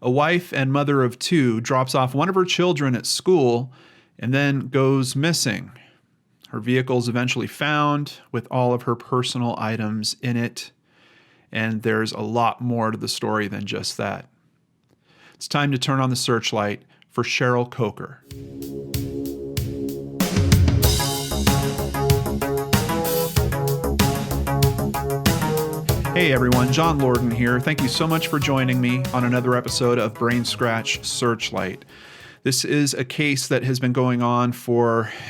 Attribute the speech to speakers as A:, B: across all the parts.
A: A wife and mother of two drops off one of her children at school and then goes missing. Her vehicle is eventually found with all of her personal items in it, and there's a lot more to the story than just that. It's time to turn on the searchlight for Cheryl Coker. Hey everyone, John Lorden here. Thank you so much for joining me on another episode of Brainscratch Searchlight. This is a case that has been going on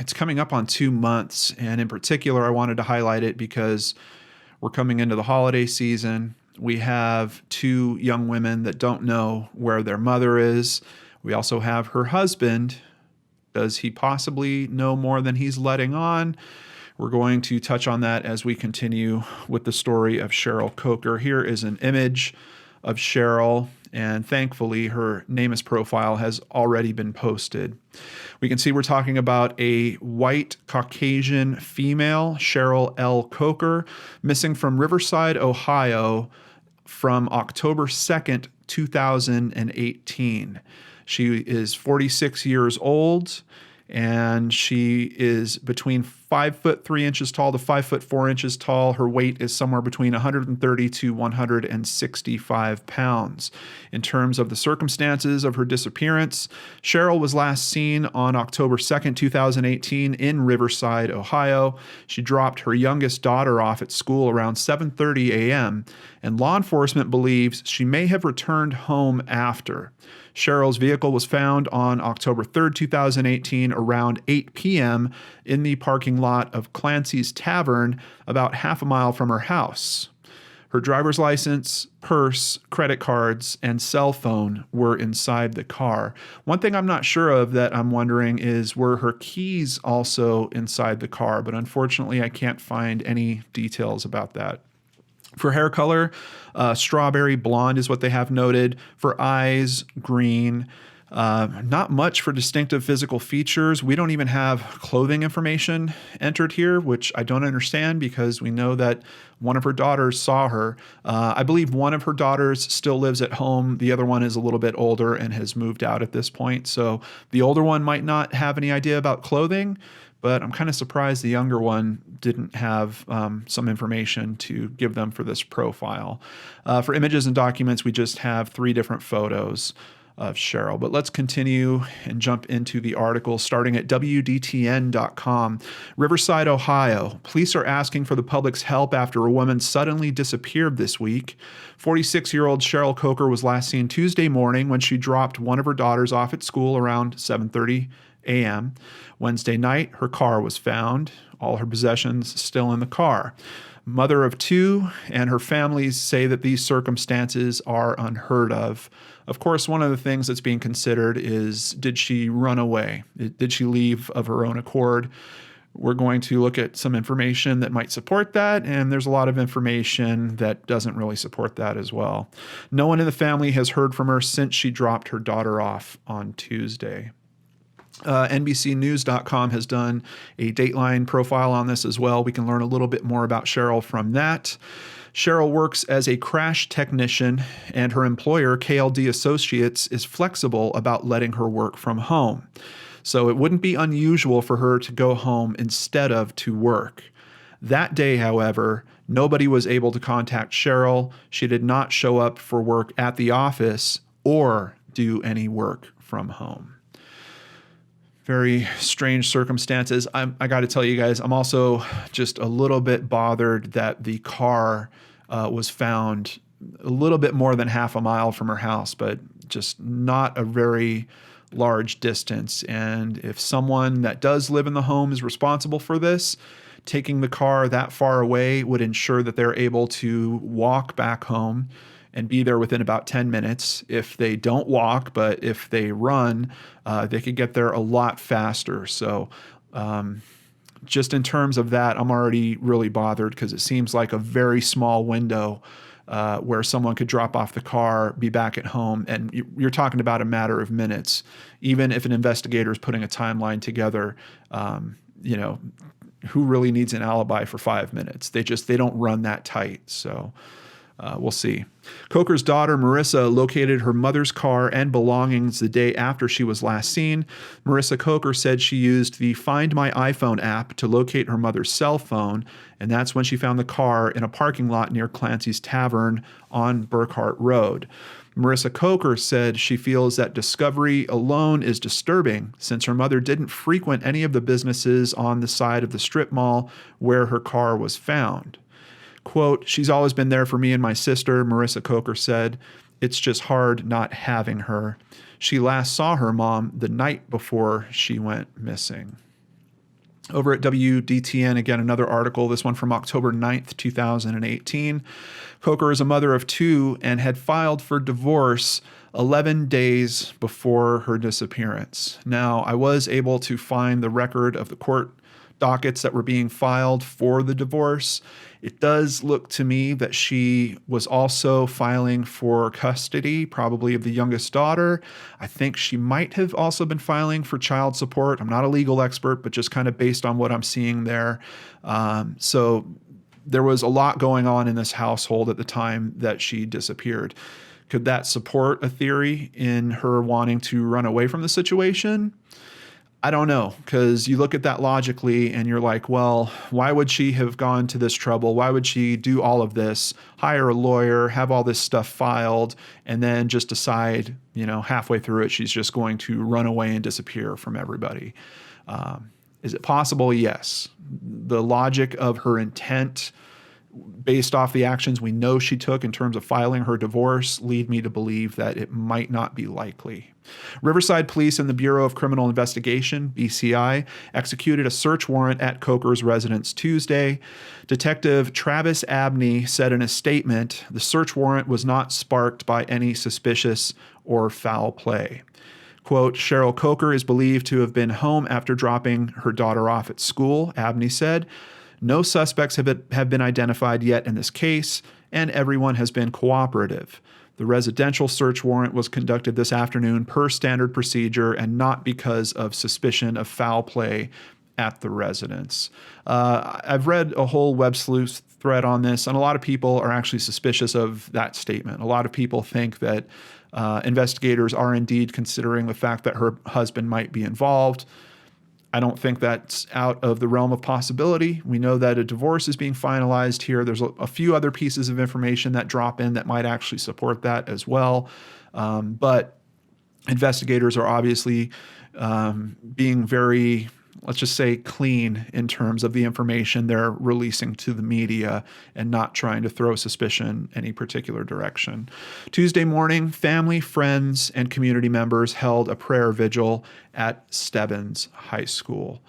A: it's coming up on 2 months, and in particular I wanted to highlight it because we're coming into the holiday season. We have two young women that don't know where their mother is. We also have her husband. Does he possibly know more than he's letting on? We're going to touch on that as we continue with the story of Cheryl Coker. Here is an image of Cheryl, and thankfully her NamUs profile has already been posted. We can see we're talking about a white Caucasian female, Cheryl L. Coker, missing from Riverside, Ohio from October 2nd, 2018. She is 46 years old, and she is between 5'3" tall to 5'4" tall. Her weight is somewhere between 130 to 165 pounds. In terms of the circumstances of her disappearance, Cheryl was last seen on October 2nd, 2018 in Riverside, Ohio. She dropped her youngest daughter off at school around 7:30 a.m., and law enforcement believes she may have returned home after. Cheryl's vehicle was found on October 3rd, 2018, around 8 p.m. in the parking lot of Clancy's Tavern, about half a mile from her house. Her driver's license, purse, credit cards, and cell phone were inside the car. One thing I'm not sure of that I'm wondering is, were her keys also inside the car? But unfortunately, I can't find any details about that. For hair color, strawberry blonde is what they have noted. For eyes, green. Not much for distinctive physical features. We don't even have clothing information entered here, which I don't understand because we know that one of her daughters saw her. I believe one of her daughters still lives at home. The other one is a little bit older and has moved out at this point. So the older one might not have any idea about clothing, but I'm kind of surprised the younger one didn't have some information to give them for this profile. For images and documents, we just have 3 different photos of Cheryl. But let's continue and jump into the article starting at WDTN.com. Riverside, Ohio. Police are asking for the public's help after a woman suddenly disappeared this week. 46-year-old Cheryl Coker was last seen Tuesday morning when she dropped one of her daughters off at school around 7:30 a.m. Wednesday night, her car was found, all her possessions still in the car. Mother of two and her family say that these circumstances are unheard of. Of course, one of the things that's being considered is, did she run away? Did she leave of her own accord? We're going to look at some information that might support that, and there's a lot of information that doesn't really support that as well. No one in the family has heard from her since she dropped her daughter off on Tuesday. NBCnews.com has done a Dateline profile on this as well. We can learn a little bit more about Cheryl from that. Cheryl works as a crash technician, and her employer, KLD Associates, is flexible about letting her work from home. So it wouldn't be unusual for her to go home instead of to work. That day, however, nobody was able to contact Cheryl. She did not show up for work at the office or do any work from home. Very strange circumstances. I got to tell you guys, I'm also just a little bit bothered that the car was found a little bit more than half a mile from her house, but just not a very large distance. And if someone that does live in the home is responsible for this, taking the car that far away would ensure that they're able to walk back home and be there within about 10 minutes. If they don't walk, but if they run, they could get there a lot faster. So just in terms of that, I'm already really bothered because it seems like a very small window where someone could drop off the car, be back at home, and you're talking about a matter of minutes. Even if an investigator is putting a timeline together, who really needs an alibi for 5 minutes? They don't run that tight. So we'll see. Coker's daughter, Marissa, located her mother's car and belongings the day after she was last seen. Marissa Coker said she used the Find My iPhone app to locate her mother's cell phone, and that's when she found the car in a parking lot near Clancy's Tavern on Burkhart Road. Marissa Coker said she feels that discovery alone is disturbing since her mother didn't frequent any of the businesses on the side of the strip mall where her car was found. Quote, "She's always been there for me and my sister," Marissa Coker said. "It's just hard not having her. She last saw her mom the night before she went missing." Over at WDTN, again, another article, this one from October 9th, 2018. Coker is a mother of two and had filed for divorce 11 days before her disappearance. Now, I was able to find the record of the court dockets that were being filed for the divorce. It does look to me that she was also filing for custody, probably of the youngest daughter. I think she might have also been filing for child support. I'm not a legal expert, but just kind of based on what I'm seeing there. So there was a lot going on in this household at the time that she disappeared. Could that support a theory in her wanting to run away from the situation? I don't know, because you look at that logically and you're like, well, why would she have gone to this trouble? Why would she do all of this, hire a lawyer, have all this stuff filed, and then just decide, halfway through it, she's just going to run away and disappear from everybody? Is it possible? Yes. The logic of her intent based off the actions we know she took in terms of filing her divorce lead me to believe that it might not be likely. Riverside Police and the Bureau of Criminal Investigation, BCI, executed a search warrant at Coker's residence Tuesday. Detective Travis Abney said in a statement, the search warrant was not sparked by any suspicious or foul play. Quote, Cheryl Coker is believed to have been home after dropping her daughter off at school, Abney said. No suspects have been identified yet in this case, and everyone has been cooperative. The residential search warrant was conducted this afternoon per standard procedure and not because of suspicion of foul play at the residence. I've read a whole web sleuth thread on this, and a lot of people are actually suspicious of that statement. A lot of people think that investigators are indeed considering the fact that her husband might be involved. I don't think that's out of the realm of possibility. We know that a divorce is being finalized here. There's a few other pieces of information that drop in that might actually support that as well. But investigators are obviously being very, let's just say, clean in terms of the information they're releasing to the media and not trying to throw suspicion any particular direction. Tuesday morning, family, friends, and community members held a prayer vigil at Stebbins High School.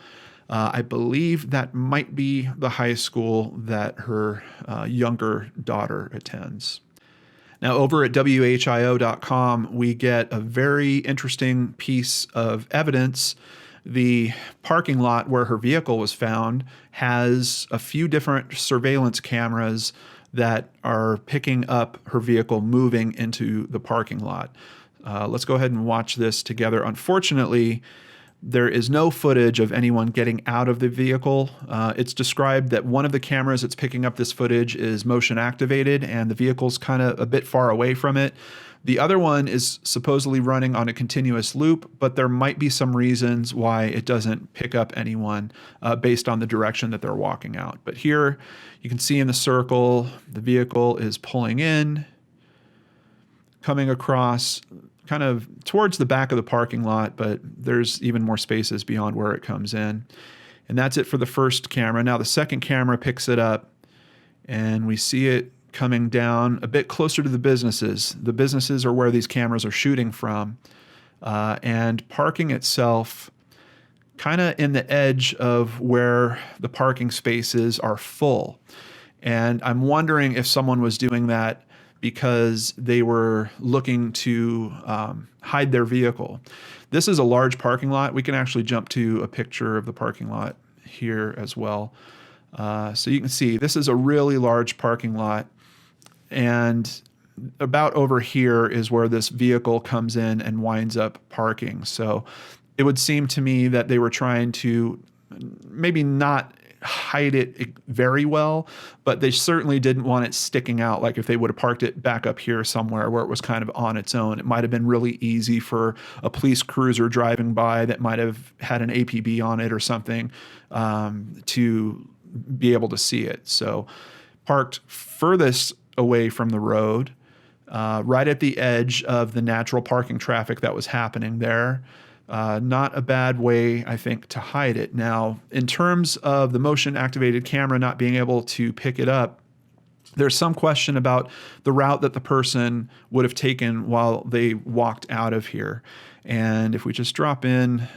A: I believe that might be the high school that her younger daughter attends. Now, over at WHIO.com, we get a very interesting piece of evidence. The parking lot where her vehicle was found has a few different surveillance cameras that are picking up her vehicle moving into the parking lot. Let's go ahead and watch this together. Unfortunately, there is no footage of anyone getting out of the vehicle. It's described that one of the cameras that's picking up this footage is motion activated and the vehicle's kind of a bit far away from it. The other one is supposedly running on a continuous loop, but there might be some reasons why it doesn't pick up anyone based on the direction that they're walking out. But here you can see in the circle, the vehicle is pulling in, coming across kind of towards the back of the parking lot, but there's even more spaces beyond where it comes in. And that's it for the first camera. Now the second camera picks it up and we see it coming down a bit closer to the businesses. The businesses are where these cameras are shooting from. And parking itself kind of in the edge of where the parking spaces are full. And I'm wondering if someone was doing that because they were looking to hide their vehicle. This is a large parking lot. We can actually jump to a picture of the parking lot here as well. So you can see this is a really large parking lot. And about over here is where this vehicle comes in and winds up parking. So it would seem to me that they were trying to maybe not hide it very well, but they certainly didn't want it sticking out. Like if they would have parked it back up here somewhere where it was kind of on its own, it might have been really easy for a police cruiser driving by that might have had an APB on it or something to be able to see it. So parked furthest away from the road, right at the edge of the natural parking traffic that was happening there. Not a bad way, I think, to hide it. Now, in terms of the motion-activated camera not being able to pick it up, there's some question about the route that the person would have taken while they walked out of here. And if we just drop in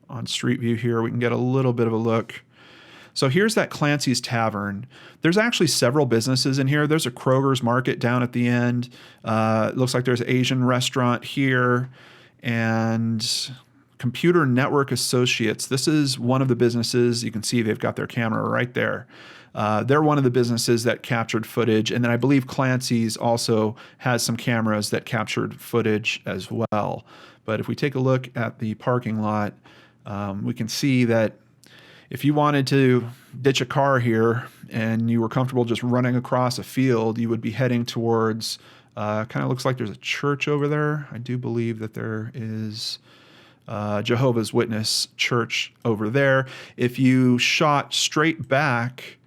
A: on Street View here, we can get a little bit of a look. So here's that Clancy's Tavern. There's actually several businesses in here. There's a Kroger's Market down at the end. It looks like there's an Asian restaurant here. And Computer Network Associates. This is one of the businesses. You can see they've got their camera right there. They're one of the businesses that captured footage. And then I believe Clancy's also has some cameras that captured footage as well. But if we take a look at the parking lot, we can see that if you wanted to ditch a car here and you were comfortable just running across a field, you would be heading towards, kind of looks like there's a church over there. I do believe that there is Jehovah's Witness church over there. If you shot straight back,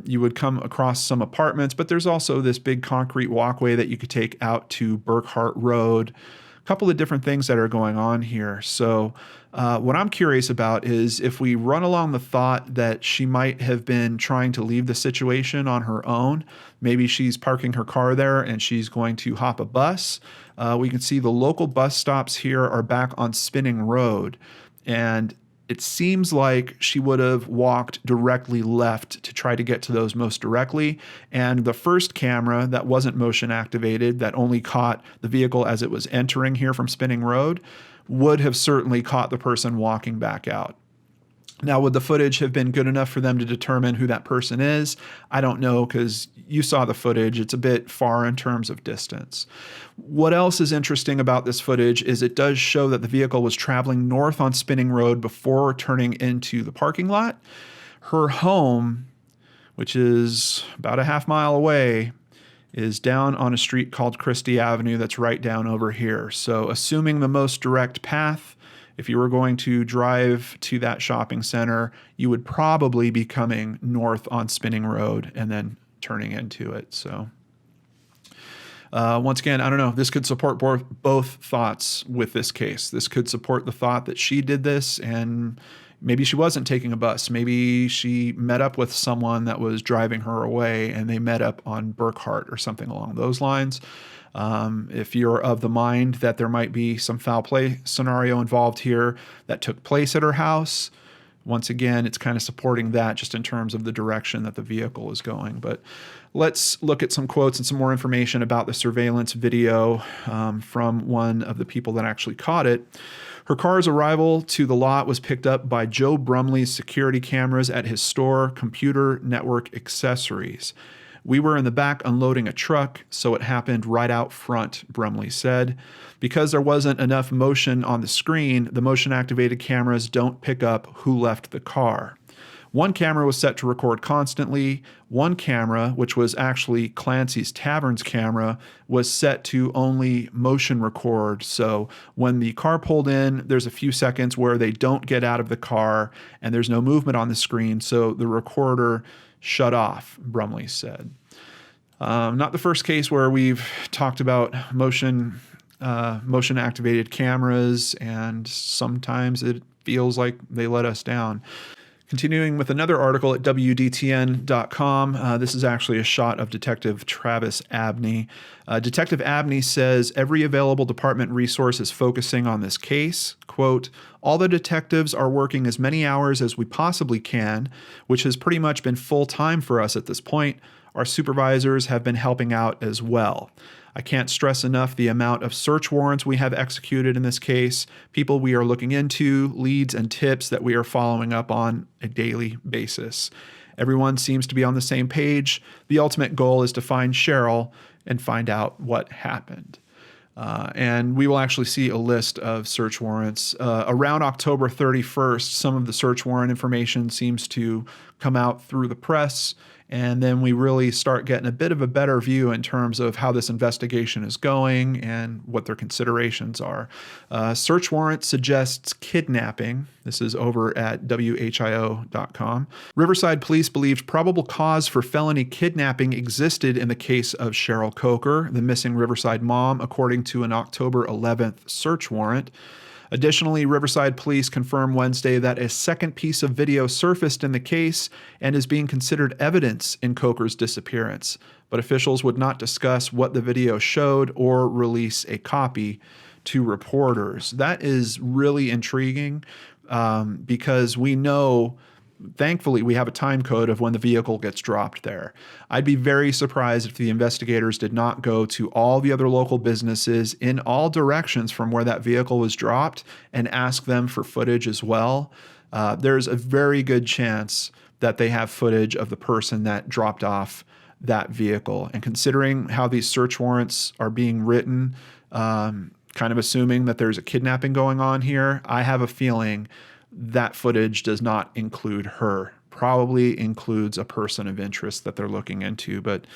A: you would come across some apartments, but there's also this big concrete walkway that you could take out to Burkhart Road. A couple of different things that are going on here. So what I'm curious about is if we run along the thought that she might have been trying to leave the situation on her own, maybe she's parking her car there and she's going to hop a bus. We can see the local bus stops here are back on Spinning Road. And it seems like she would have walked directly left to try to get to those most directly. And the first camera that wasn't motion activated, that only caught the vehicle as it was entering here from Spinning Road, would have certainly caught the person walking back out. Now, would the footage have been good enough for them to determine who that person is? I don't know, because you saw the footage. It's a bit far in terms of distance. What else is interesting about this footage is it does show that the vehicle was traveling north on Spinning Road before turning into the parking lot. Her home, which is about a half mile away, is down on a street called Christie Avenue that's right down over here. So assuming the most direct path, if you were going to drive to that shopping center, you would probably be coming north on Spinning Road and then turning into it. So once again, I don't know. This could support both thoughts with this case. This could support the thought that she did this and maybe she wasn't taking a bus. Maybe she met up with someone that was driving her away and they met up on Burkhart or something along those lines. If you're of the mind that there might be some foul play scenario involved here that took place at her house, once again, it's kind of supporting that just in terms of the direction that the vehicle is going. But let's look at some quotes and some more information about the surveillance video from one of the people that actually caught it. Her car's arrival to the lot was picked up by Joe Brumley's security cameras at his store, Computer Network Accessories. We were in the back unloading a truck, so it happened right out front, Brumley said. Because there wasn't enough motion on the screen, the motion-activated cameras don't pick up who left the car. One camera was set to record constantly. One camera, which was actually Clancy's Tavern's camera, was set to only motion record. So when the car pulled in, there's a few seconds where they don't get out of the car and there's no movement on the screen, so the recorder shut off, Brumley said. Not the first case where we've talked about motion-activated cameras, and sometimes it feels like they let us down. Continuing with another article at WDTN.com, this is actually a shot of Detective Travis Abney. Detective Abney says every available department resource is focusing on this case. Quote, all the detectives are working as many hours as we possibly can, which has pretty much been full time for us at this point. Our supervisors have been helping out as well. I can't stress enough the amount of search warrants we have executed in this case, people we are looking into, leads and tips that we are following up on a daily basis. Everyone seems to be on the same page. The ultimate goal is to find Cheryl and find out what happened. And we will actually see a list of search warrants. Around October 31st, some of the search warrant information seems to come out through the press, and then we really start getting a bit of a better view in terms of how this investigation is going and what their considerations are. Search warrant suggests kidnapping. This is over at WHIO.com. Riverside Police believed probable cause for felony kidnapping existed in the case of Cheryl Coker, the missing Riverside mom, according to an October 11th search warrant. Additionally, Riverside Police confirmed Wednesday that a second piece of video surfaced in the case and is being considered evidence in Coker's disappearance, but officials would not discuss what the video showed or release a copy to reporters. That is really intriguing because we know, thankfully, we have a time code of when the vehicle gets dropped there. I'd be very surprised if the investigators did not go to all the other local businesses in all directions from where that vehicle was dropped and ask them for footage as well. There's a very good chance that they have footage of the person that dropped off that vehicle. And considering how these search warrants are being written, kind of assuming that there's a kidnapping going on here, I have a feeling that footage does not include her. Probably includes a person of interest that they're looking into, but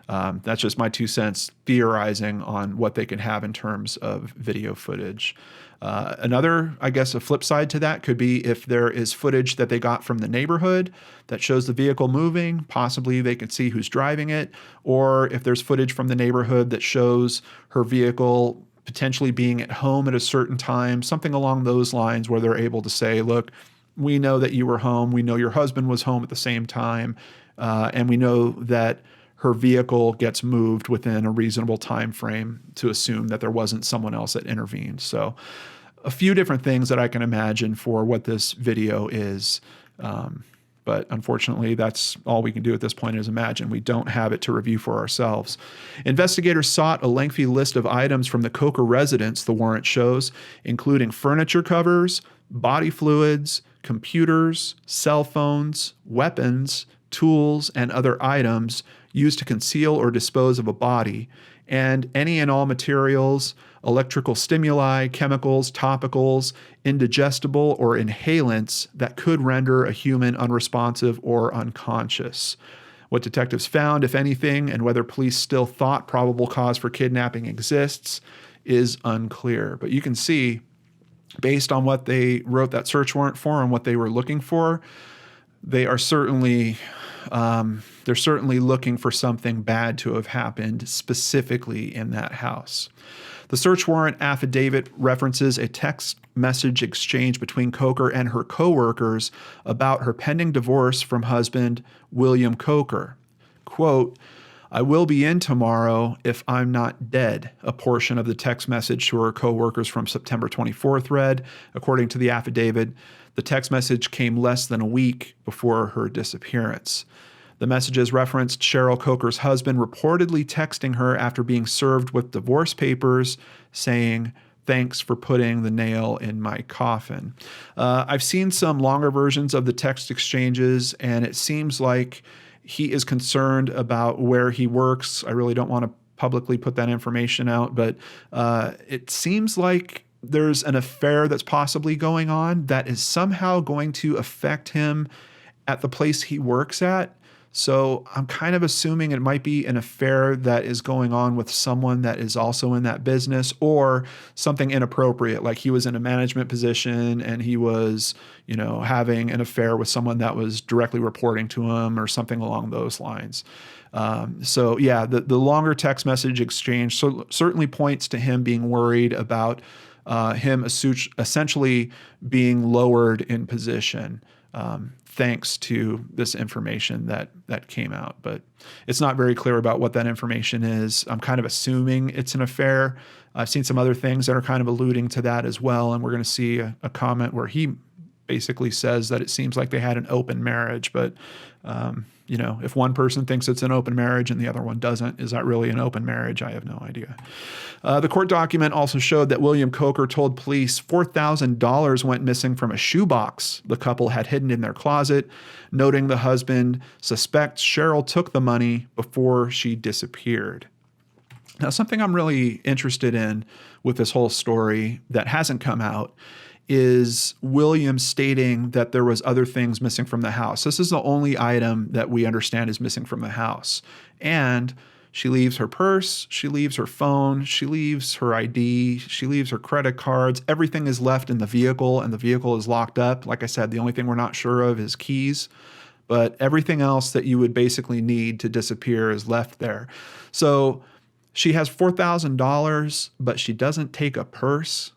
A: that's just my 2 cents theorizing on what they can have in terms of video footage. Another, I guess, a flip side to that could be if there is footage that they got from the neighborhood that shows the vehicle moving, possibly they can see who's driving it, or if there's footage from the neighborhood that shows her vehicle potentially being at home at a certain time, something along those lines where they're able to say, look, we know that you were home. We know your husband was home at the same time. And we know that her vehicle gets moved within a reasonable time frame to assume that there wasn't someone else that intervened. So a few different things that I can imagine for what this video is. But unfortunately, that's all we can do at this point is imagine. We don't have it to review for ourselves. Investigators sought a lengthy list of items from the Coker residence, the warrant shows, including furniture covers, body fluids, computers, cell phones, weapons, tools, and other items used to conceal or dispose of a body, and any and all materials, electrical stimuli, chemicals, topicals, indigestible, or inhalants that could render a human unresponsive or unconscious. What detectives found, if anything, and whether police still thought probable cause for kidnapping exists is unclear. But you can see, based on what they wrote that search warrant for and what they were looking for, they are certainly they're certainly looking for something bad to have happened specifically in that house. The search warrant affidavit references a text message exchange between Coker and her co-workers about her pending divorce from husband William Coker. Quote, "I will be in tomorrow if I'm not dead," a portion of the text message to her co-workers from September 24th read. According to the affidavit, the text message came less than a week before her disappearance. The messages referenced Cheryl Coker's husband reportedly texting her after being served with divorce papers saying, "Thanks for putting the nail in my coffin." I've seen some longer versions of the text exchanges, and it seems like he is concerned about where he works. I really don't want to publicly put that information out, but it seems like there's an affair that's possibly going on that is somehow going to affect him at the place he works at. So I'm kind of assuming it might be an affair that is going on with someone that is also in that business, or something inappropriate, like he was in a management position and he was, having an affair with someone that was directly reporting to him or something along those lines. So yeah, the longer text message exchange certainly points to him being worried about him essentially being lowered in position. Thanks to this information that came out. But it's not very clear about what that information is. I'm kind of assuming it's an affair. I've seen some other things that are kind of alluding to that as well, and we're going to see a comment where he basically says that it seems like they had an open marriage, but if one person thinks it's an open marriage and the other one doesn't, is that really an open marriage? I have no idea. The court document also showed that William Coker told police $4,000 went missing from a shoebox the couple had hidden in their closet, noting the husband suspects Cheryl took the money before she disappeared. Now, something I'm really interested in with this whole story that hasn't come out is William stating that there was other things missing from the house. This is the only item that we understand is missing from the house. And she leaves her purse, she leaves her phone, she leaves her ID, she leaves her credit cards. Everything is left in the vehicle, and the vehicle is locked up. Like I said, the only thing we're not sure of is keys, but everything else that you would basically need to disappear is left there. So she has $4,000, but she doesn't take a purse.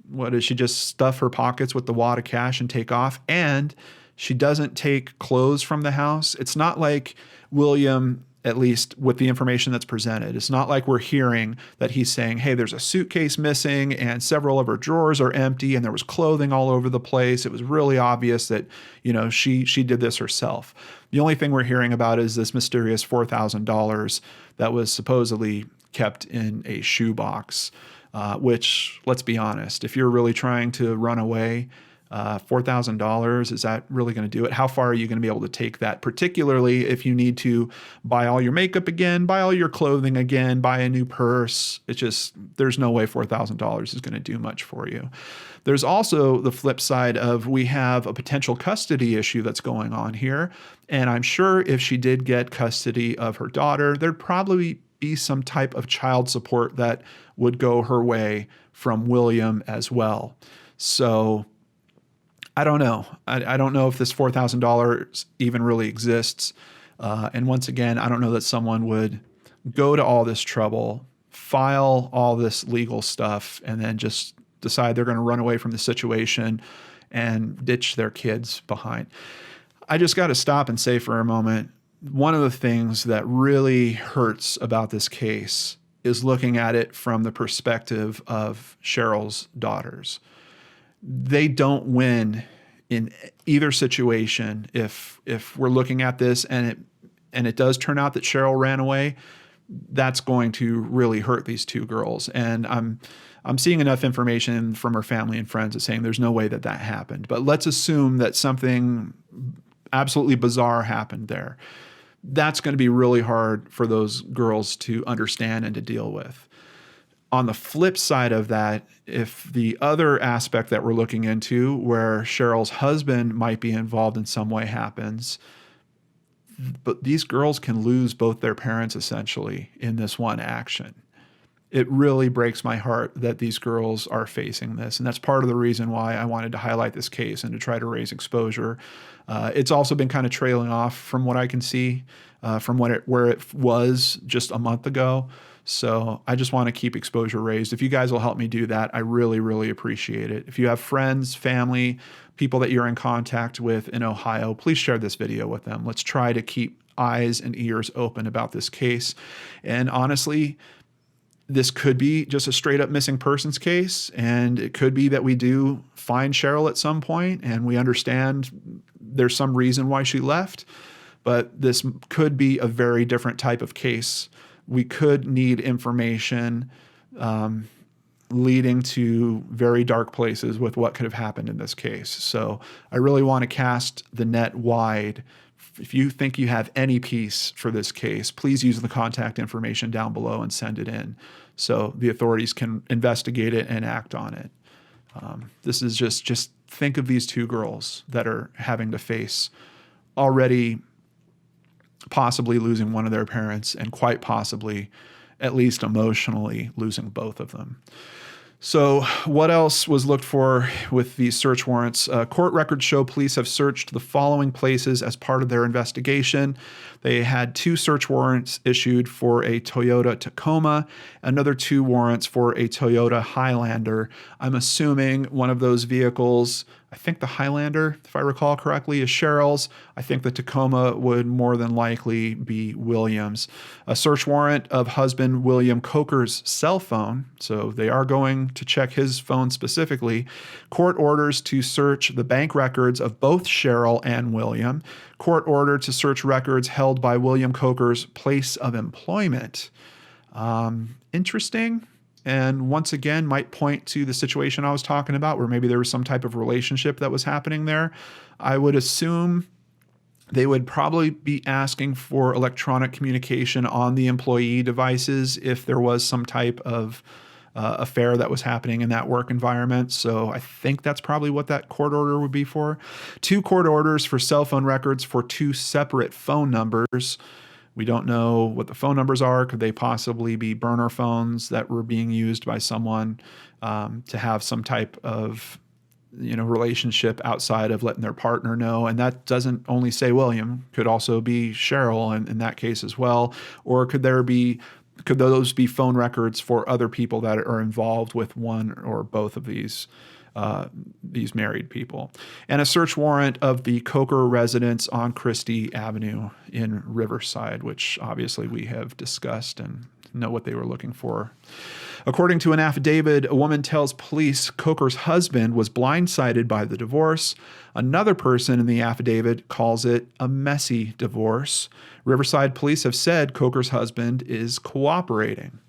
A: What does she just stuff her pockets with the wad of cash and take off? And she doesn't take clothes from the house. It's not like William, at least with the information that's presented, it's not like we're hearing that he's saying, hey, there's a suitcase missing and several of her drawers are empty and there was clothing all over the place. It was really obvious that, she did this herself. The only thing we're hearing about is this mysterious $4,000 that was supposedly kept in a shoebox. Which, let's be honest, if you're really trying to run away, $4,000, is that really going to do it? How far are you going to be able to take that? Particularly if you need to buy all your makeup again, buy all your clothing again, buy a new purse. It's just, there's no way $4,000 is going to do much for you. There's also the flip side of we have a potential custody issue that's going on here. And I'm sure if she did get custody of her daughter, there'd probably be some type of child support that would go her way from William as well. So I don't know. I don't know if this $4,000 even really exists. And once again, I don't know that someone would go to all this trouble, file all this legal stuff, and then just decide they're going to run away from the situation and ditch their kids behind. I just got to stop and say for a moment, one of the things that really hurts about this case is looking at it from the perspective of Cheryl's daughters. They don't win in either situation if we're looking at this and it does turn out that Cheryl ran away. That's going to really hurt these two girls. And I'm seeing enough information from her family and friends that's saying there's no way that happened. But let's assume that something absolutely bizarre happened there. That's going to be really hard for those girls to understand and to deal with. On the flip side of that, if the other aspect that we're looking into where Cheryl's husband might be involved in some way happens, but these girls can lose both their parents essentially in this one action. It really breaks my heart that these girls are facing this. And that's part of the reason why I wanted to highlight this case and to try to raise exposure. It's also been kind of trailing off from what I can see from where it was just a month ago. So I just want to keep exposure raised. If you guys will help me do that, I really, really appreciate it. If you have friends, family, people that you're in contact with in Ohio, please share this video with them. Let's try to keep eyes and ears open about this case. And honestly, this could be just a straight up missing persons case. And it could be that we do find Cheryl at some point and we understand there's some reason why she left. But this could be a very different type of case. We could need information leading to very dark places with what could have happened in this case. So I really want to cast the net wide. If you think you have any piece for this case, please use the contact information down below and send it in so the authorities can investigate it and act on it. This is just think of these two girls that are having to face already possibly losing one of their parents and quite possibly, at least emotionally, losing both of them. So what else was looked for with these search warrants? Court records show police have searched the following places as part of their investigation. They had 2 search warrants issued for a Toyota Tacoma, another 2 warrants for a Toyota Highlander. I'm assuming one of those vehicles, I think the Highlander, if I recall correctly, is Cheryl's. I think the Tacoma would more than likely be William's. A search warrant of husband William Coker's cell phone, so they are going to check his phone specifically. Court orders to search the bank records of both Cheryl and William. Court order to search records held by William Coker's place of employment. Interesting. And once again, might point to the situation I was talking about where maybe there was some type of relationship that was happening there. I would assume They would probably be asking for electronic communication on the employee devices if there was some type of affair that was happening in that work environment. So I think that's probably what that court order would be for. 2 court orders for cell phone records for 2 separate phone numbers. We don't know what the phone numbers are. Could they possibly be burner phones that were being used by someone to have some type of relationship outside of letting their partner know? And that doesn't only say William, could also be Cheryl in that case as well. Or could those be phone records for other people that are involved with one or both of these married people? And a search warrant of the Coker residence on Christie Avenue in Riverside, which obviously we have discussed and know what they were looking for. According to an affidavit, a woman tells police Coker's husband was blindsided by the divorce. Another person in the affidavit calls it a messy divorce. Riverside police have said Coker's husband is cooperating.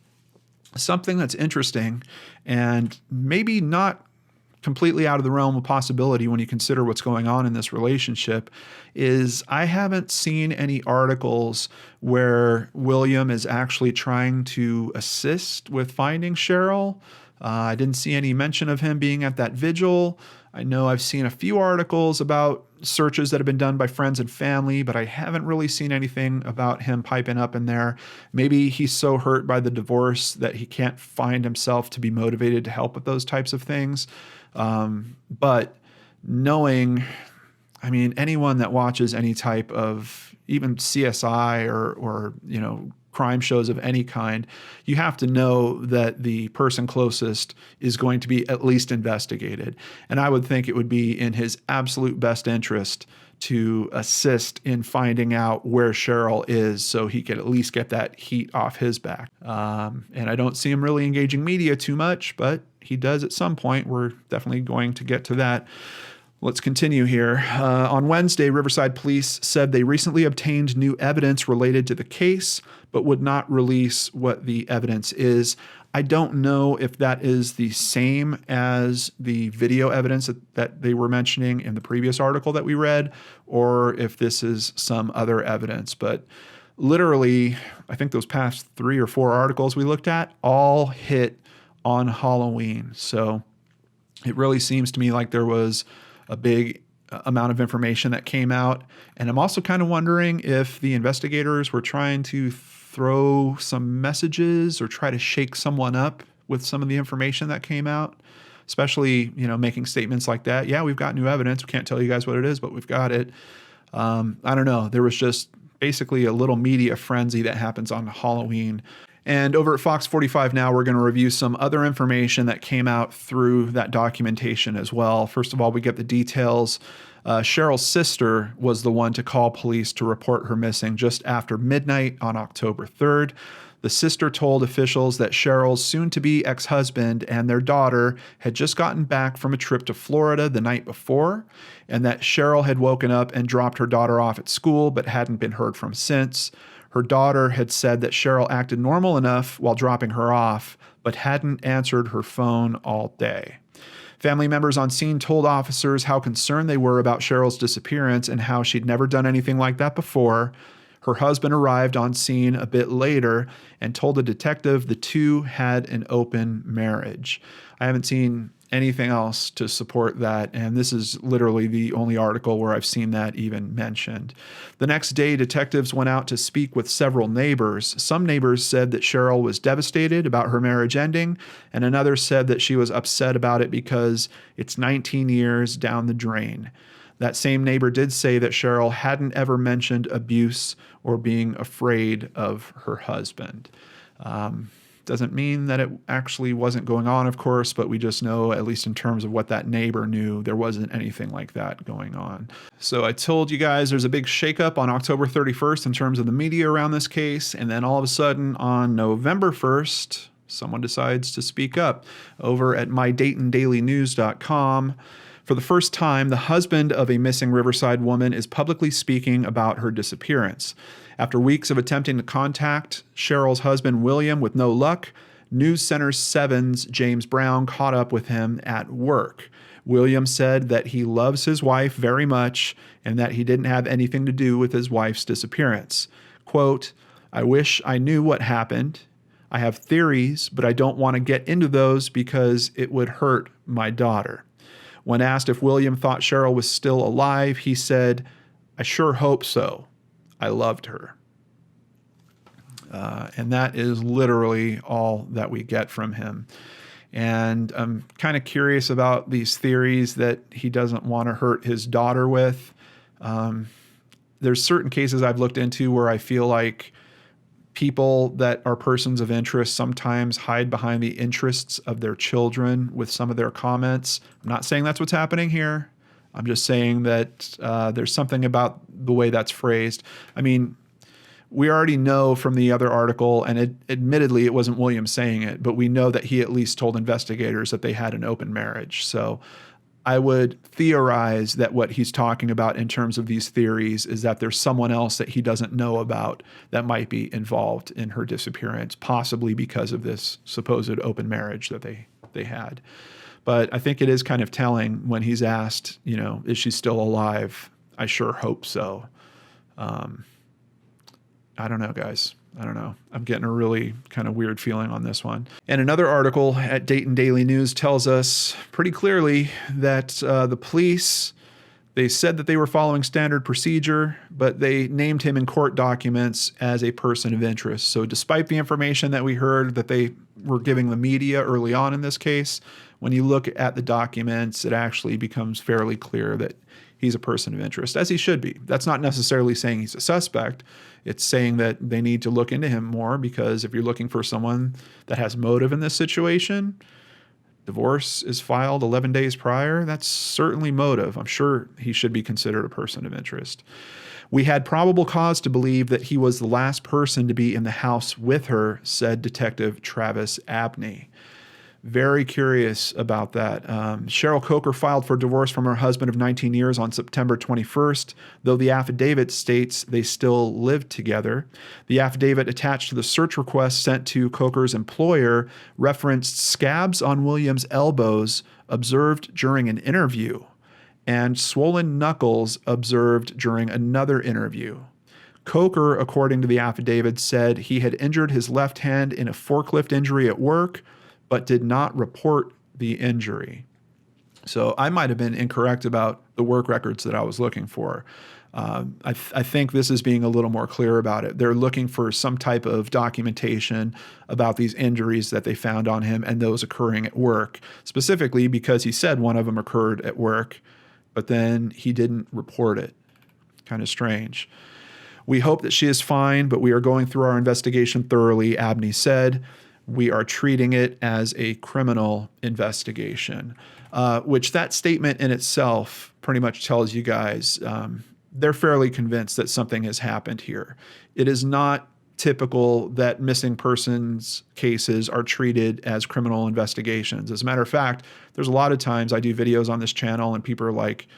A: Something that's interesting and maybe not completely out of the realm of possibility when you consider what's going on in this relationship is I haven't seen any articles where William is actually trying to assist with finding Cheryl. I didn't see any mention of him being at that vigil. I know I've seen a few articles about searches that have been done by friends and family, but I haven't really seen anything about him piping up in there. Maybe he's so hurt by the divorce that he can't find himself to be motivated to help with those types of things. But knowing, anyone that watches any type of even CSI or crime shows of any kind, you have to know that the person closest is going to be at least investigated. And I would think it would be in his absolute best interest to assist in finding out where Cheryl is so he could at least get that heat off his back. And I don't see him really engaging media too much, but he does at some point. We're definitely going to get to that. Let's continue here. On Wednesday, Riverside Police said they recently obtained new evidence related to the case, but would not release what the evidence is. I don't know if that is the same as the video evidence that they were mentioning in the previous article that we read, or if this is some other evidence. But literally, I think those past 3 or 4 articles we looked at all hit on Halloween. So it really seems to me like there was a big amount of information that came out. And I'm also kind of wondering if the investigators were trying to throw some messages or try to shake someone up with some of the information that came out, especially, making statements like that. Yeah, we've got new evidence. We can't tell you guys what it is, but we've got it. I don't know. There was just basically a little media frenzy that happens on Halloween. And over at Fox 45 Now, we're going to review some other information that came out through that documentation as well. First of all, we get the details. Cheryl's sister was the one to call police to report her missing just after midnight on October 3rd. The sister told officials that Cheryl's soon-to-be ex-husband and their daughter had just gotten back from a trip to Florida the night before, and that Cheryl had woken up and dropped her daughter off at school but hadn't been heard from since. Her daughter had said that Cheryl acted normal enough while dropping her off, but hadn't answered her phone all day. Family members on scene told officers how concerned they were about Cheryl's disappearance and how she'd never done anything like that before. Her husband arrived on scene a bit later and told the detective the two had an open marriage. I haven't seen anything else to support that, and this is literally the only article where I've seen that even mentioned. The next day, detectives went out to speak with several neighbors. Some neighbors said that Cheryl was devastated about her marriage ending, and another said that she was upset about it because it's 19 years down the drain. That same neighbor did say that Cheryl hadn't ever mentioned abuse or being afraid of her husband. Doesn't mean that it actually wasn't going on, of course, but we just know, at least in terms of what that neighbor knew, there wasn't anything like that going on. So I told you guys there's a big shakeup on October 31st in terms of the media around this case, and then all of a sudden on November 1st, someone decides to speak up over at MyDaytonDailyNews.com. For the first time, the husband of a missing Riverside woman is publicly speaking about her disappearance. After weeks of attempting to contact Cheryl's husband, William, with no luck, News Center 7's James Brown caught up with him at work. William said that he loves his wife very much and that he didn't have anything to do with his wife's disappearance. Quote, "I wish I knew what happened. I have theories, but I don't want to get into those because it would hurt my daughter." When asked if William thought Cheryl was still alive, he said, "I sure hope so. I loved her." And that is literally all that we get from him. And I'm kind of curious about these theories that he doesn't want to hurt his daughter with. There's certain cases I've looked into where I feel like people that are persons of interest sometimes hide behind the interests of their children with some of their comments. I'm not saying that's what's happening here. I'm just saying that there's something about the way that's phrased. I mean, we already know from the other article, and admittedly it wasn't William saying it, but we know that he at least told investigators that they had an open marriage. So I would theorize that what he's talking about in terms of these theories is that there's someone else that he doesn't know about that might be involved in her disappearance, possibly because of this supposed open marriage that they had. But I think it is kind of telling when he's asked, you know, is she still alive? I sure hope so. I don't know, guys. I don't know. I'm getting a really kind of weird feeling on this one. And another article at Dayton Daily News tells us pretty clearly that the police, they said that they were following standard procedure, but they named him in court documents as a person of interest. So despite the information that we heard that they were giving the media early on in this case, when you look at the documents, it actually becomes fairly clear that he's a person of interest, as he should be. That's not necessarily saying he's a suspect. It's saying that they need to look into him more, because if you're looking for someone that has motive in this situation, divorce is filed 11 days prior, that's certainly motive. I'm sure he should be considered a person of interest. We had probable cause to believe that he was the last person to be in the house with her, said Detective Travis Abney. Very curious about that. Cheryl Coker filed for divorce from her husband of 19 years on September 21st, though the affidavit states they still lived together. The affidavit attached to the search request sent to Coker's employer referenced scabs on Williams' elbows observed during an interview and swollen knuckles observed during another interview. Coker, according to the affidavit, said he had injured his left hand in a forklift injury at work, but did not report the injury. So I might have been incorrect about the work records that I was looking for. I think this is being a little more clear about it. They're looking for some type of documentation about these injuries that they found on him and those occurring at work, specifically because he said one of them occurred at work, but then he didn't report it. Kind of strange. We hope that she is fine, but we are going through our investigation thoroughly, Abney said. We are treating it as a criminal investigation, which that statement in itself pretty much tells you guys they're fairly convinced that something has happened here. It is not typical that missing persons cases are treated as criminal investigations. As a matter of fact, there's a lot of times I do videos on this channel and people are like,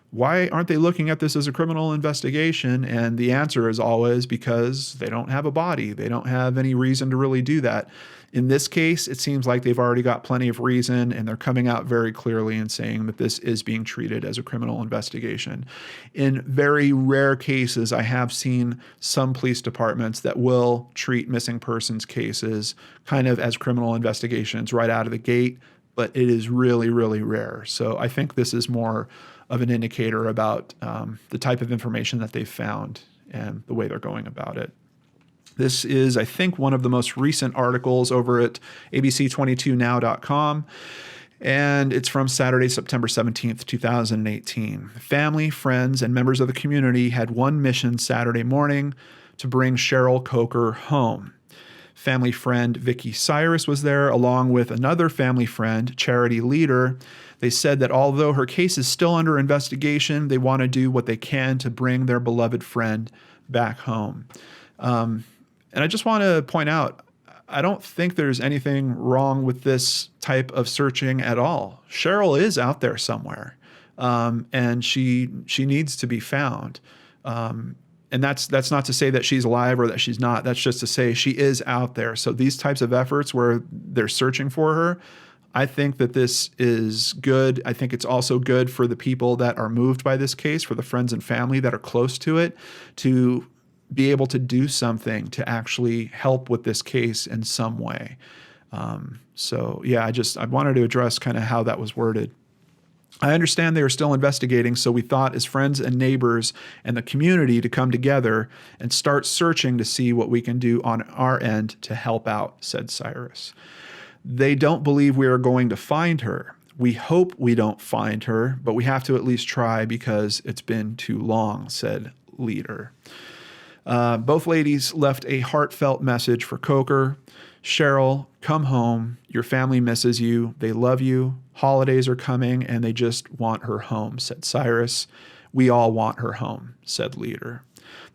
A: why aren't they looking at this as a criminal investigation? And the answer is always because they don't have a body. They don't have any reason to really do that. In this case, it seems like they've already got plenty of reason, and they're coming out very clearly and saying that this is being treated as a criminal investigation. In very rare cases, I have seen some police departments that will treat missing persons cases kind of as criminal investigations right out of the gate, but it is really, really rare. So I think this is more of an indicator about the type of information that they've found and the way they're going about it. This is, I think, one of the most recent articles over at abc22now.com, and it's from Saturday, September 17th, 2018. Family, friends, and members of the community had one mission Saturday morning: to bring Cheryl Coker home. Family friend Vicky Cyrus was there, along with another family friend, Charity Leader. They said that although her case is still under investigation, they want to do what they can to bring their beloved friend back home. And I just want to point out, I don't think there's anything wrong with this type of searching at all. Cheryl is out there somewhere, and she needs to be found. And that's not to say that she's alive or that she's not. That's just to say she is out there. So these types of efforts where they're searching for her, I think that this is good. I think it's also good for the people that are moved by this case, for the friends and family that are close to it, to be able to do something to actually help with this case in some way. So yeah, I wanted to address kind of how that was worded. I understand they are still investigating, so we thought as friends and neighbors and the community to come together and start searching to see what we can do on our end to help out, said Cyrus. They don't believe we are going to find her. We hope we don't find her, but we have to at least try because it's been too long, said Leader. Both ladies left a heartfelt message for Coker. Cheryl, come home. Your family misses you. They love you. Holidays are coming and they just want her home, said Cyrus. We all want her home, said Leader.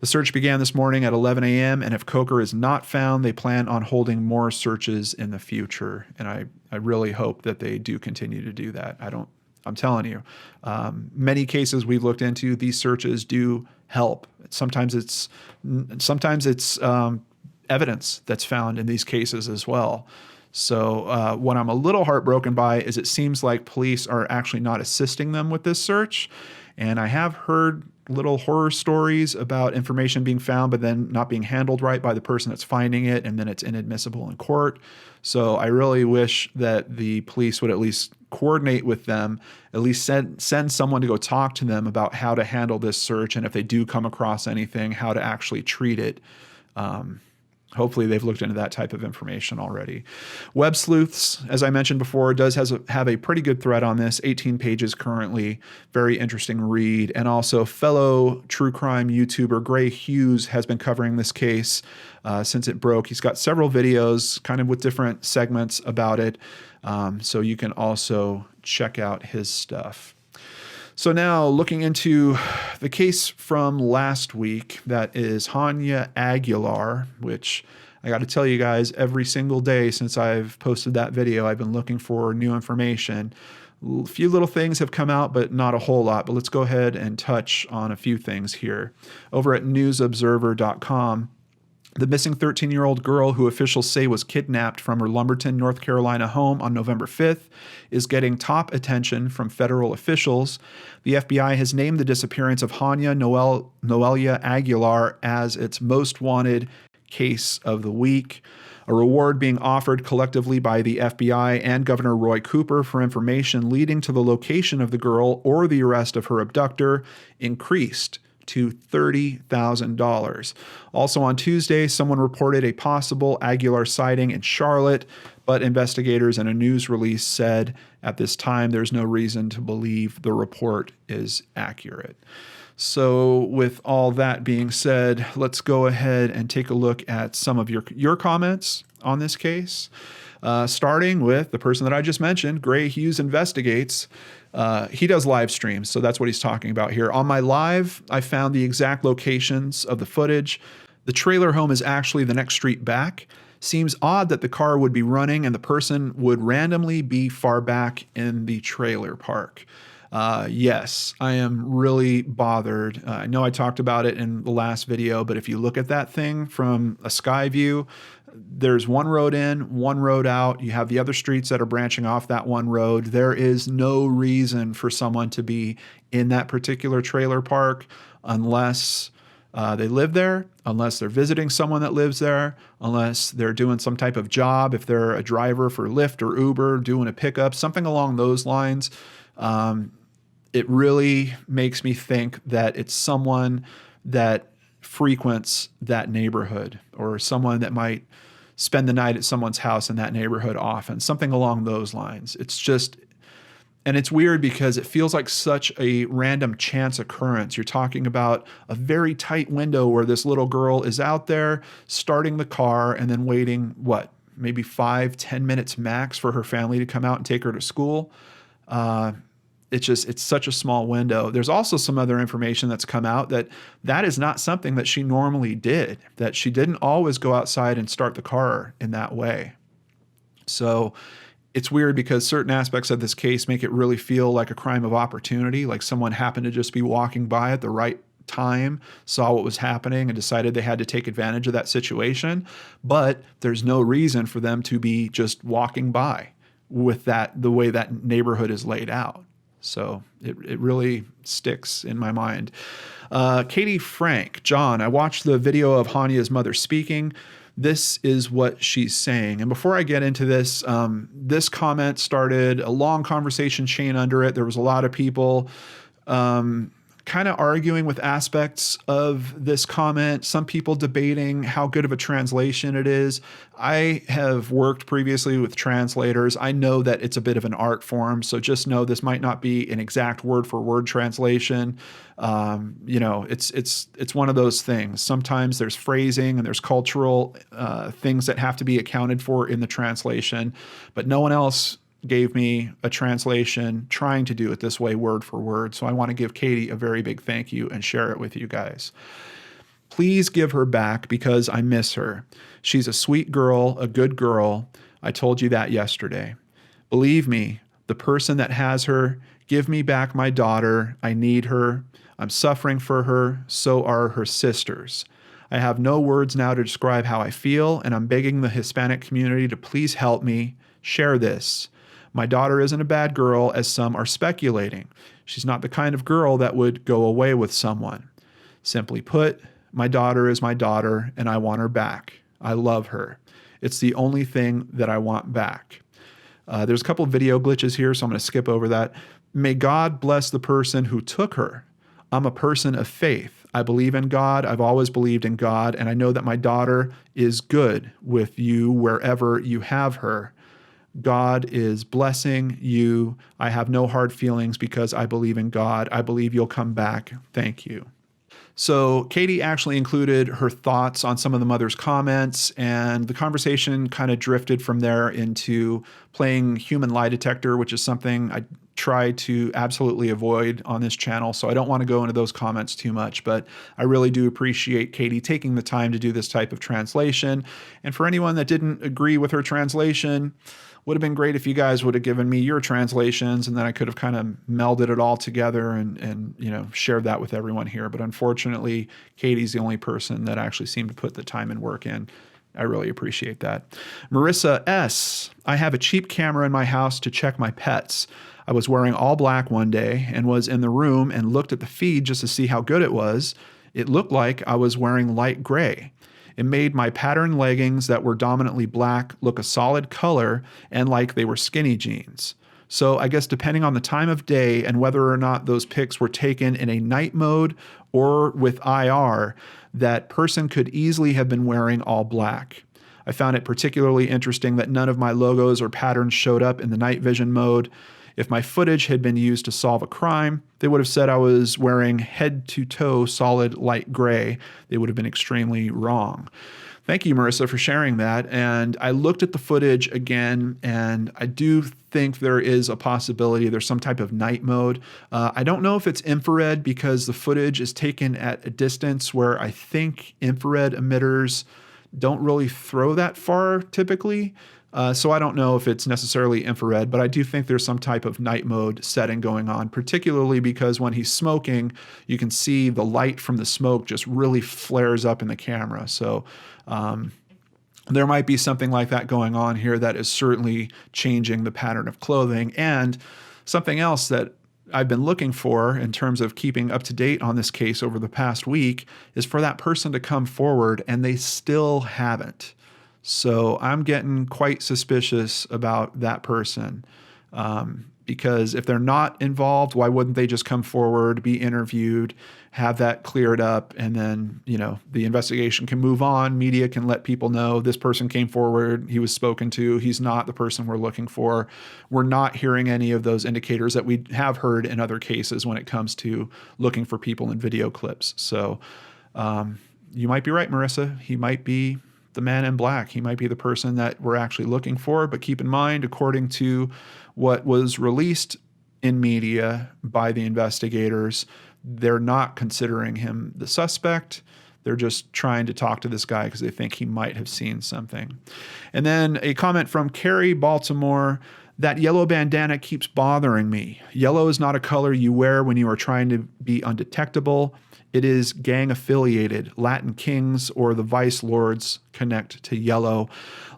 A: The search began this morning at 11 a.m. and if Coker is not found, they plan on holding more searches in the future. And I really hope that they do continue to do that. I'm telling you, many cases we've looked into, these searches do help. Sometimes it's evidence that's found in these cases as well. So what I'm a little heartbroken by is it seems like police are actually not assisting them with this search. And I have heard little horror stories about information being found, but then not being handled right by the person that's finding it, and then it's inadmissible in court. So I really wish that the police would at least coordinate with them, at least send someone to go talk to them about how to handle this search, and if they do come across anything, how to actually treat it. Hopefully they've looked into that type of information already. Web Sleuths, as I mentioned before, does have a pretty good thread on this, 18 pages currently, very interesting read. And also fellow true crime YouTuber Gray Hughes has been covering this case since it broke. He's got several videos kind of with different segments about it. So you can also check out his stuff. So now looking into the case from last week, that is Hania Aguilar, which I got to tell you guys, every single day since I've posted that video, I've been looking for new information. A few little things have come out, but not a whole lot. But let's go ahead and touch on a few things here. Over at newsobserver.com, the missing 13-year-old girl who officials say was kidnapped from her Lumberton, North Carolina home on November 5th is getting top attention from federal officials. The FBI has named the disappearance of Hania Noelia Aguilar as its most wanted case of the week. A reward being offered collectively by the FBI and Governor Roy Cooper for information leading to the location of the girl or the arrest of her abductor increased to $30,000. Also on Tuesday, someone reported a possible Aguilar sighting in Charlotte, but investigators in a news release said at this time there's no reason to believe the report is accurate. So with all that being said, let's go ahead and take a look at some of your comments on this case. Starting with the person that I just mentioned, Gray Hughes Investigates. He does live streams, so that's what he's talking about here. On my live, I found the exact locations of the footage. The trailer home is actually the next street back. Seems odd that the car would be running and the person would randomly be far back in the trailer park. Yes, I am really bothered. I know I talked about it in the last video, but if you look at that thing from a sky view, there's one road in, one road out. You have the other streets that are branching off that one road. There is no reason for someone to be in that particular trailer park unless they live there, unless they're visiting someone that lives there, unless they're doing some type of job, if they're a driver for Lyft or Uber, doing a pickup, something along those lines. It really makes me think that it's someone that frequents that neighborhood or someone that might spend the night at someone's house in that neighborhood often, something along those lines. It's just, and it's weird because it feels like such a random chance occurrence. You're talking about a very tight window where this little girl is out there starting the car and then waiting, maybe 5-10 minutes max for her family to come out and take her to school. It's such a small window. There's also some other information that's come out that is not something that she normally did, that she didn't always go outside and start the car in that way. So it's weird because certain aspects of this case make it really feel like a crime of opportunity, like someone happened to just be walking by at the right time, saw what was happening and decided they had to take advantage of that situation. But there's no reason for them to be just walking by. with the way that neighborhood is laid out. So it really sticks in my mind. Katie Frank, John, I watched the video of Hania's mother speaking. This is what she's saying. And before I get into this, this comment started a long conversation chain under it. There was a lot of people kind of arguing with aspects of this comment, some people debating how good of a translation it is. I have worked previously with translators. I know that it's a bit of an art form, so just know this might not be an exact word-for-word translation. It's one of those things. Sometimes there's phrasing and there's cultural things that have to be accounted for in the translation, but no one else gave me a translation trying to do it this way word for word. So I want to give Katie a very big thank you and share it with you guys. Please give her back because I miss her. She's a sweet girl, a good girl. I told you that yesterday. Believe me, the person that has her, give me back my daughter. I need her. I'm suffering for her. So are her sisters. I have no words now to describe how I feel, and I'm begging the Hispanic community to please help me. Share this. My daughter isn't a bad girl, as some are speculating. She's not the kind of girl that would go away with someone. Simply put, my daughter is my daughter, and I want her back. I love her. It's the only thing that I want back. There's a couple of video glitches here, so I'm going to skip over that. May God bless the person who took her. I'm a person of faith. I believe in God. I've always believed in God, and I know that my daughter is good with you wherever you have her. God is blessing you. I have no hard feelings because I believe in God. I believe you'll come back. Thank you. So Katie actually included her thoughts on some of the mother's comments, and the conversation kind of drifted from there into playing human lie detector, which is something I try to absolutely avoid on this channel. So I don't want to go into those comments too much, but I really do appreciate Katie taking the time to do this type of translation. And for anyone that didn't agree with her translation, would have been great if you guys would have given me your translations, and then I could have kind of melded it all together and shared that with everyone here. But unfortunately, Katie's the only person that actually seemed to put the time and work in. I really appreciate that. Marissa S. I have a cheap camera in my house to check my pets. I was wearing all black one day and was in the room and looked at the feed just to see how good it was. It looked like I was wearing light gray. It made my pattern leggings that were dominantly black look a solid color and like they were skinny jeans. So I guess depending on the time of day and whether or not those pics were taken in a night mode or with IR, that person could easily have been wearing all black. I found it particularly interesting that none of my logos or patterns showed up in the night vision mode. If my footage had been used to solve a crime, they would have said I was wearing head-to-toe solid light gray. They would have been extremely wrong. Thank you, Marissa, for sharing that. And I looked at the footage again, and I do think there is a possibility there's some type of night mode. I don't know if it's infrared because the footage is taken at a distance where I think infrared emitters don't really throw that far typically. So I don't know if it's necessarily infrared, but I do think there's some type of night mode setting going on, particularly because when he's smoking, you can see the light from the smoke just really flares up in the camera. So there might be something like that going on here that is certainly changing the pattern of clothing. And something else that I've been looking for in terms of keeping up to date on this case over the past week is for that person to come forward, and they still haven't. So I'm getting quite suspicious about that person because if they're not involved, why wouldn't they just come forward, be interviewed, have that cleared up, and then, the investigation can move on. Media can let people know this person came forward, he was spoken to, he's not the person we're looking for. We're not hearing any of those indicators that we have heard in other cases when it comes to looking for people in video clips. So you might be right, Marissa. He might be the man in black. He might be the person that we're actually looking for, but keep in mind, according to what was released in media by the investigators, they're not considering him the suspect. They're just trying to talk to this guy because they think he might have seen something. And then a comment from Carrie Baltimore: that yellow bandana keeps bothering me. Yellow is not a color you wear when you are trying to be undetectable. it is gang affiliated. Latin kings or the vice lords connect to yellow.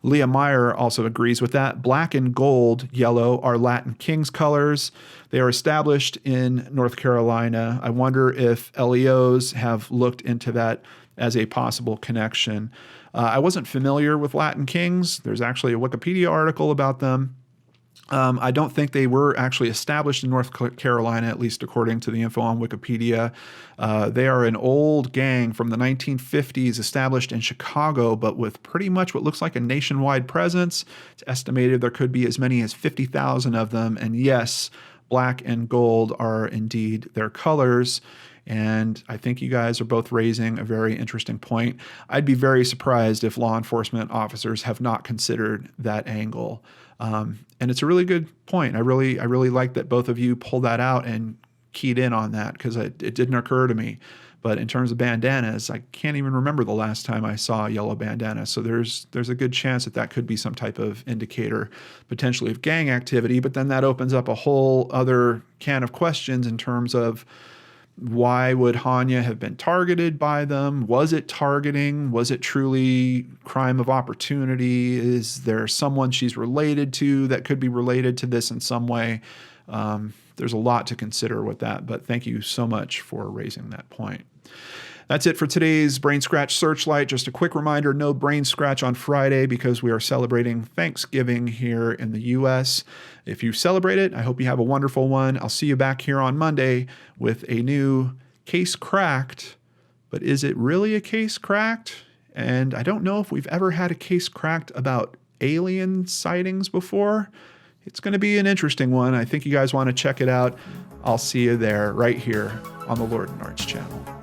A: Leah Meyer also agrees with that. Black and gold yellow are Latin kings colors. They are established in North Carolina. I wonder if LEOs have looked into that as a possible connection. I wasn't familiar with Latin kings. There's actually a Wikipedia article about them. I don't think they were actually established in North Carolina, at least according to the info on Wikipedia. They are an old gang from the 1950s, established in Chicago, but with pretty much what looks like a nationwide presence. It's estimated there could be as many as 50,000 of them. And yes, black and gold are indeed their colors. And I think you guys are both raising a very interesting point. I'd be very surprised if law enforcement officers have not considered that angle. And it's a really good point. I really like that both of you pulled that out and keyed in on that, because it didn't occur to me. But in terms of bandanas, I can't even remember the last time I saw a yellow bandana. So there's a good chance that could be some type of indicator potentially of gang activity. But then that opens up a whole other can of questions in terms of, why would Hania have been targeted by them? Was it targeting? Was it truly crime of opportunity? Is there someone she's related to that could be related to this in some way? There's a lot to consider with that, but thank you so much for raising that point. That's it for today's Brainscratch Searchlight. Just a quick reminder, no Brainscratch on Friday because we are celebrating Thanksgiving here in the U.S. If you celebrate it, I hope you have a wonderful one. I'll see you back here on Monday with a new Case Cracked. But is it really a case cracked? And I don't know if we've ever had a case cracked about alien sightings before. It's going to be an interesting one. I think you guys want to check it out. I'll see you there right here on the Lord and Arts channel.